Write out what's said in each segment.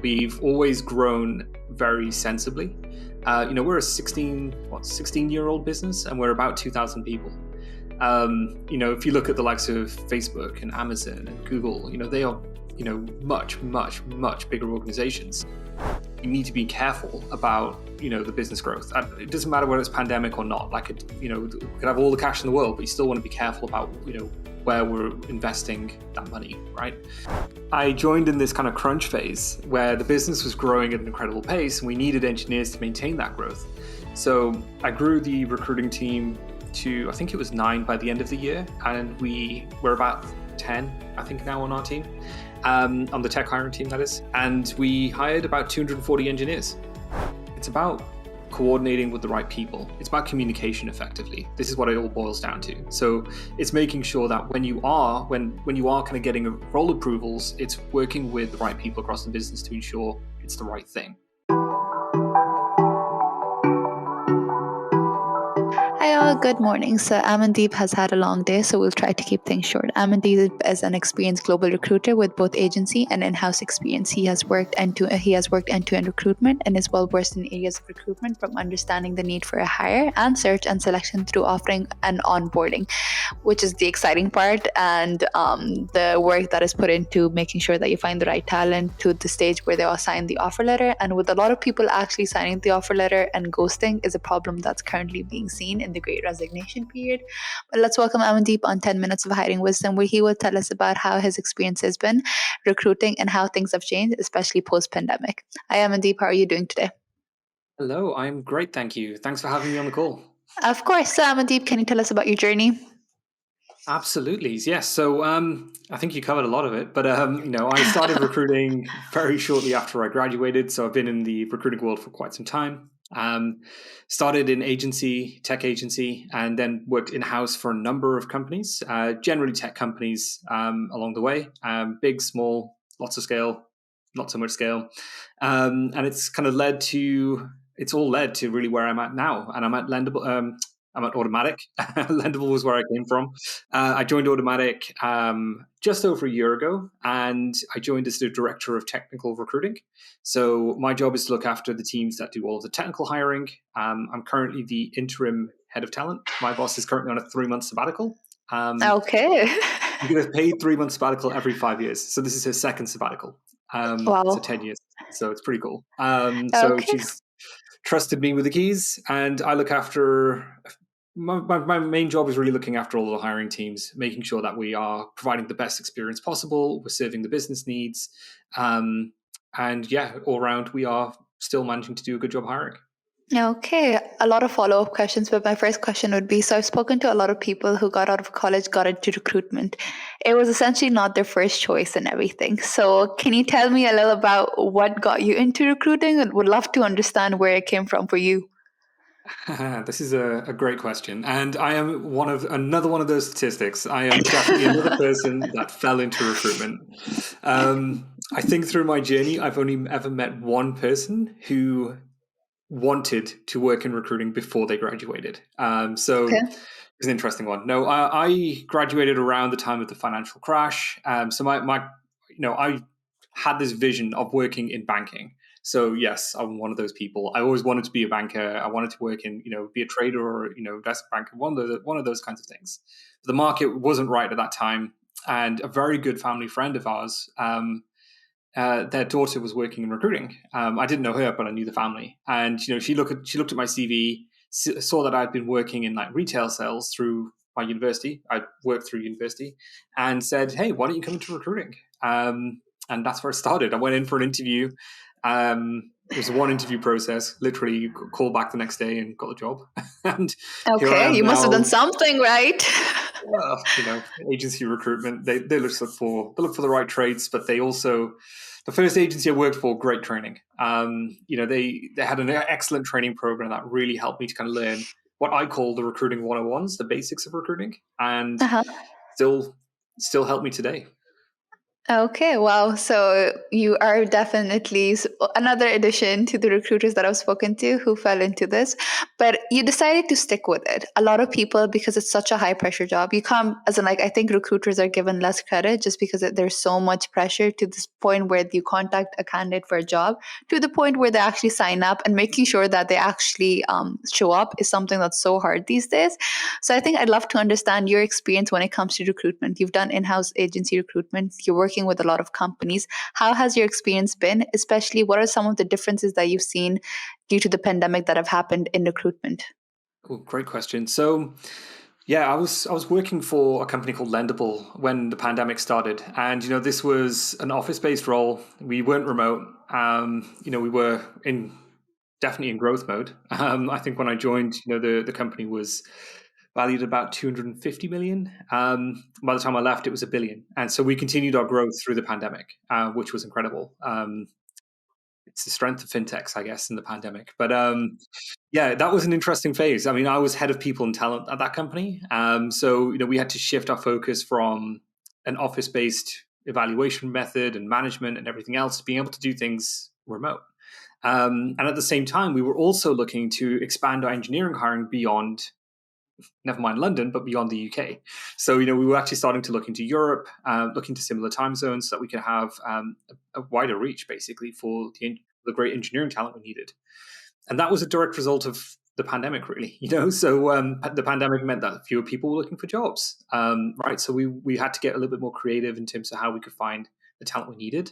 We've always grown very sensibly. We're a 16-year-old business, and we're about 2,000 people. If you look at the likes of Facebook and Amazon and Google, they are, much, much, much bigger organizations. You need to be careful about, the business growth. It doesn't matter whether it's pandemic or not. We could have all the cash in the world, but you still want to be careful about, where we're investing that money, right? I joined in this kind of crunch phase where the business was growing at an incredible pace and we needed engineers to maintain that growth. So I grew the recruiting team to, I think it was 9 by the end of the year, and we're about 10, I think, now on our team, on the tech hiring team, that is. And we hired about 240 engineers. It's about coordinating with the right people. It's about communication effectively. This is what it all boils down to. So it's making sure that when you are kind of getting role approvals, it's working with the right people across the business to ensure it's the right thing. Hi all, good morning. So Amandeep has had a long day, so we'll try to keep things short. Amandeep is an experienced global recruiter with both agency and in-house experience. He has worked end-to-end recruitment and is well versed in areas of recruitment, from understanding the need for a hire and search and selection through offering and onboarding, which is the exciting part, and the work that is put into making sure that you find the right talent to the stage where they all sign the offer letter. And with a lot of people actually signing the offer letter, and ghosting is a problem that's currently being seen in the Great Resignation period. But let's welcome Amandeep on 10 Minutes of Hiring Wisdom, where he will tell us about how his experience has been recruiting and how things have changed, especially post-pandemic. Hi Amandeep, how are you doing today? Hello, I'm great, thank you. Thanks for having me on the call. Of course. So Amandeep, can you tell us about your journey? Absolutely, yes. So I think you covered a lot of it, but I started recruiting very shortly after I graduated, so I've been in the recruiting world for quite some time. Started in tech agency, and then worked in-house for a number of companies, generally tech companies along the way, big, small, lots of scale, not so much scale. And it's led to really where I'm at now. And I'm at Lendable. I'm at Automatic. Lendable was where I came from. I joined Automatic just over a year ago, and I joined as the director of technical recruiting. So my job is to look after the teams that do all of the technical hiring. I'm currently the interim head of talent. My boss is currently on a 3-month sabbatical. Okay. You get a paid 3-month sabbatical every 5 years. So this is her second sabbatical. Wow. So 10 years. So it's pretty cool. So she's trusted me with the keys, and I look after... My main job is really looking after all the hiring teams, making sure that we are providing the best experience possible, we're serving the business needs, and all around we are still managing to do a good job hiring. Okay, a lot of follow-up questions, but my first question would be, so I've spoken to a lot of people who got out of college, got into recruitment. It was essentially not their first choice and everything. So can you tell me a little about what got you into recruiting? And would love to understand where it came from for you. This is a great question, and I am another one of those statistics. I am definitely another person that fell into recruitment. I think through my journey, I've only ever met one person who wanted to work in recruiting before they graduated. It's an interesting one. No, I graduated around the time of the financial crash. So I had this vision of working in banking. So yes, I'm one of those people. I always wanted to be a banker. I wanted to work in, be a trader or, desk banker, one of those kinds of things. But the market wasn't right at that time. And a very good family friend of ours, their daughter was working in recruiting. I didn't know her, but I knew the family. And, she looked at my CV, saw that I'd been working in retail sales through my university. I worked through university, and said, "Hey, why don't you come into recruiting?" And that's where it started. I went in for an interview. It was a 1 interview process, literally called back the next day and got the job. And okay, you must have done something right. Well, agency recruitment, they look for the right traits, but they also, the first agency I worked for, great training. They had an excellent training program that really helped me to kind of learn what I call the recruiting 101s, the basics of recruiting, and still help me today. Okay, wow. So you are definitely another addition to the recruiters that I've spoken to who fell into this, but you decided to stick with it. A lot of people, because it's such a high pressure job, you come as in like, I think recruiters are given less credit just because there's so much pressure to this point where you contact a candidate for a job to the point where they actually sign up, and making sure that they actually show up is something that's so hard these days. So I think I'd love to understand your experience when it comes to recruitment. You've done in-house agency recruitment, you're working with a lot of companies. How has your experience been? Especially, what are some of the differences that you've seen due to the pandemic that have happened in recruitment? Oh, great question. So, yeah, I was working for a company called Lendable when the pandemic started, and this was an office-based role. We weren't remote. We were definitely in growth mode. I think when I joined, the company was valued at about 250 million. By the time I left, it was a billion, and so we continued our growth through the pandemic, which was incredible. It's the strength of fintechs, I guess, in the pandemic. But yeah, that was an interesting phase. I mean, I was head of people and talent at that company. So, we had to shift our focus from an office based evaluation method and management and everything else to being able to do things remote. And at the same time, we were also looking to expand our engineering hiring beyond, never mind London, but beyond the UK. So, we were actually starting to look into Europe, looking to similar time zones so that we could have a wider reach, basically, for the great engineering talent we needed. And that was a direct result of the pandemic, really. So the pandemic meant that fewer people were looking for jobs, right? So we had to get a little bit more creative in terms of how we could find the talent we needed.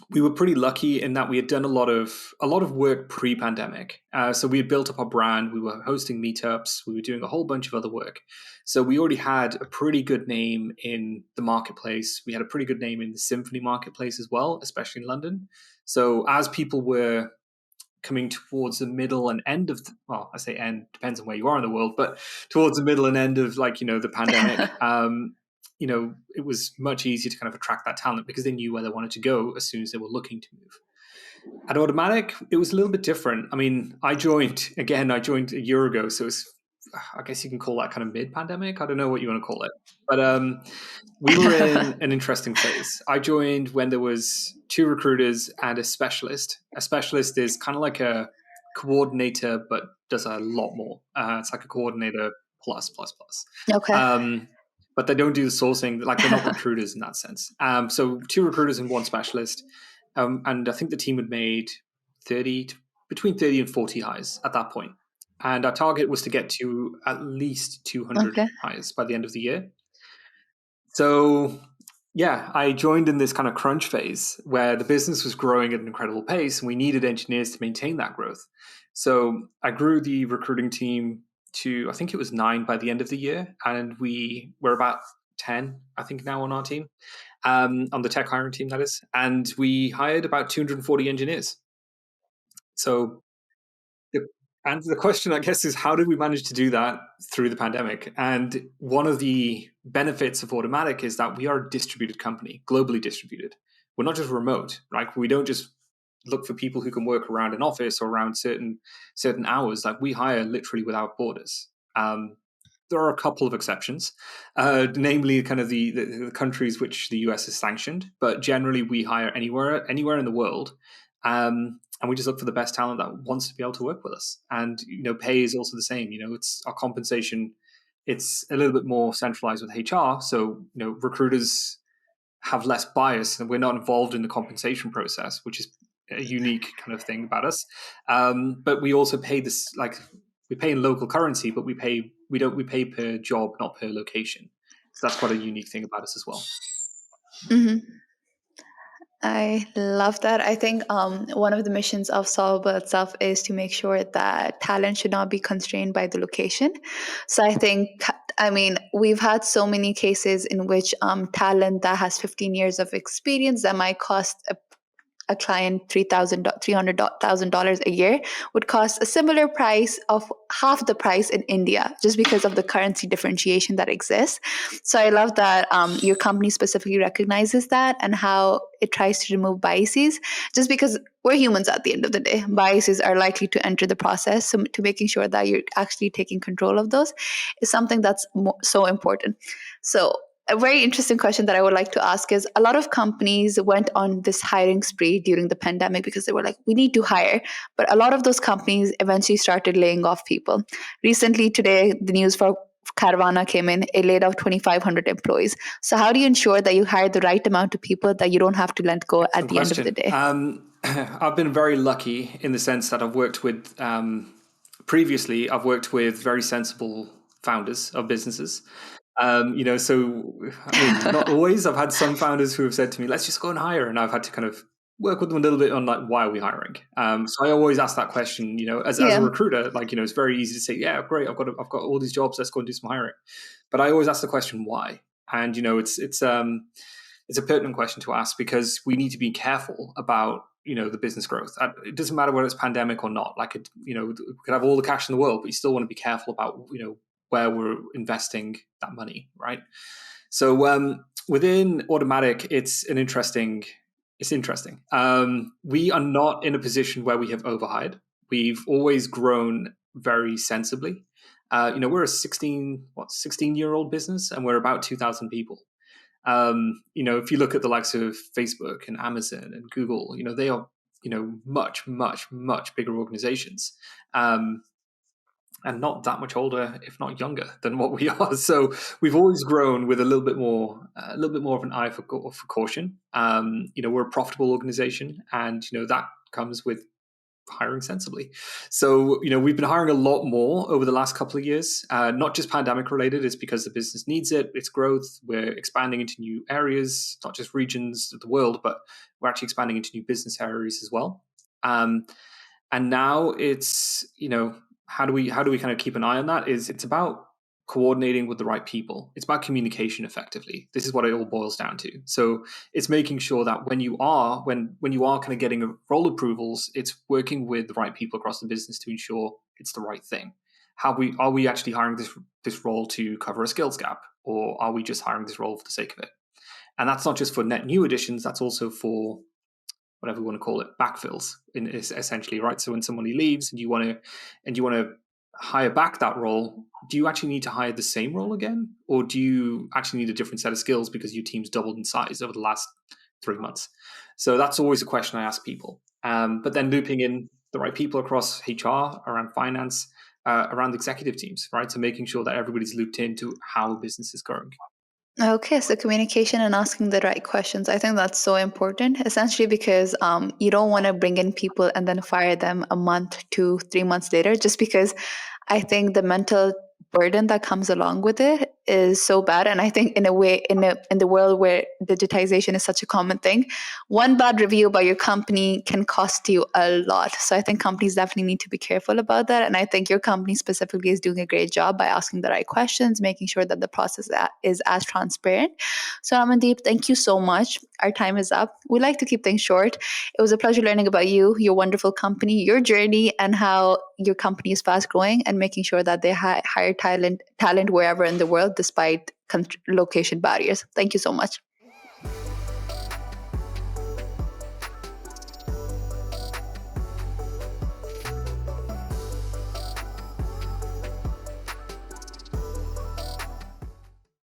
We were pretty lucky in that we had done a lot of work pre-pandemic. So we had built up our brand. We were hosting meetups. We were doing a whole bunch of other work. So we already had a pretty good name in the marketplace. We had a pretty good name in the Symphony marketplace as well, especially in London. So as people were coming towards the middle and end of I say end, depends on where you are in the world, but towards the middle and end of the pandemic, it was much easier to kind of attract that talent because they knew where they wanted to go as soon as they were looking to move. At Automatic, it was a little bit different. I mean, I joined a year ago, so it's, I guess you can call that kind of mid-pandemic. I don't know what you want to call it, but we were in an interesting phase. I joined when there was 2 recruiters and a specialist. A specialist is kind of like a coordinator, but does a lot more. It's like a coordinator plus plus plus. Okay. But they don't do the sourcing. Like, they're not recruiters in that sense. So 2 recruiters and 1 specialist. And I think the team had made between 30 and 40 hires at that point. And our target was to get to at least 200 Okay. hires by the end of the year. So, yeah, I joined in this kind of crunch phase where the business was growing at an incredible pace and we needed engineers to maintain that growth. So I grew the recruiting team to, I think it was 9 by the end of the year. And we were about 10, I think, now on our team, on the tech hiring team, that is. And we hired about 240 engineers. So and the question, I guess, is how did we manage to do that through the pandemic? And one of the benefits of Automatic is that we are a distributed company, globally distributed. We're not just remote, right? We don't just look for people who can work around an office or around certain hours. Like, we hire literally without borders. There are a couple of exceptions, namely kind of the countries which the US has sanctioned, but generally we hire anywhere in the world. And we just look for the best talent that wants to be able to work with us. And pay is also the same. It's our compensation. It's a little bit more centralized with HR, so recruiters have less bias, and we're not involved in the compensation process, which is a unique kind of thing about us. But we also pay this, like, we pay in local currency, but we pay per job, not per location. So that's quite a unique thing about us as well. Mm-hmm. I love that. I think one of the missions of Solvable itself is to make sure that talent should not be constrained by the location. So I think, I mean, we've had so many cases in which talent that has 15 years of experience that might cost a client $300,000 a year would cost a similar price of half the price in India, just because of the currency differentiation that exists. So I love that your company specifically recognizes that and how it tries to remove biases, just because we're humans at the end of the day. Biases are likely to enter the process. So to making sure that you're actually taking control of those is something that's so important. So a very interesting question that I would like to ask is, a lot of companies went on this hiring spree during the pandemic because they were like, we need to hire. But a lot of those companies eventually started laying off people. Recently, today, the news for Caravana came in, it laid off 2,500 employees. So, how do you ensure that you hire the right amount of people that you don't have to let go at Excellent the end of the question. day? I've been very lucky in the sense that I've worked with, previously, I've worked with very sensible founders of businesses. So I mean, not always. I've had some founders who have said to me, "Let's just go and hire," and I've had to kind of work with them a little bit on like, why are we hiring? So I always ask that question. As a Yeah. recruiter, it's very easy to say, "Yeah, great, I've got all these jobs. Let's go and do some hiring," but I always ask the question, why? And it's a pertinent question to ask because we need to be careful about the business growth. It doesn't matter whether it's pandemic or not. We could have all the cash in the world, but you still want to be careful about where we're investing that money, right? So within Automatic, it's interesting. We are not in a position where we have overhired. We've always grown very sensibly. We're a 16-year-old business, and we're about 2,000 people. If you look at the likes of Facebook and Amazon and Google, they are, much, much, much bigger organizations. And not that much older, if not younger, than what we are. So we've always grown with a little bit more of an eye for caution. We're a profitable organization, and that comes with hiring sensibly. So we've been hiring a lot more over the last couple of years, not just pandemic related. It's because the business needs it. It's growth. We're expanding into new areas, not just regions of the world, but we're actually expanding into new business areas as well. And now it's how do we kind of keep an eye on that? It's about coordinating with the right people. It's about communication effectively. This is what it all boils down to. So it's making sure that when you are kind of getting role approvals, it's working with the right people across the business to ensure it's the right thing. Are we actually hiring this role to cover a skills gap, or are we just hiring this role for the sake of it? And that's not just for net new additions. That's also for whatever we want to call it, backfills, essentially, right? So when somebody leaves and you want to hire back that role, do you actually need to hire the same role again, or do you actually need a different set of skills because your team's doubled in size over the last 3 months? So that's always a question I ask people. But then looping in the right people across HR, around finance, around executive teams, right? So making sure that everybody's looped into how a business is growing. Okay, so communication and asking the right questions. I think that's so important, essentially because you don't want to bring in people and then fire them a month, 2, 3 months later, just because I think the mental burden that comes along with it is so bad. And I think in a way, in the world where digitization is such a common thing, one bad review about your company can cost you a lot. So I think companies definitely need to be careful about that. And I think your company specifically is doing a great job by asking the right questions, making sure that the process is as transparent. So Amandeep, thank you so much. Our time is up. We like to keep things short. It was a pleasure learning about you, your wonderful company, your journey, and how your company is fast growing and making sure that they hire talent wherever in the world despite location barriers. Thank you so much.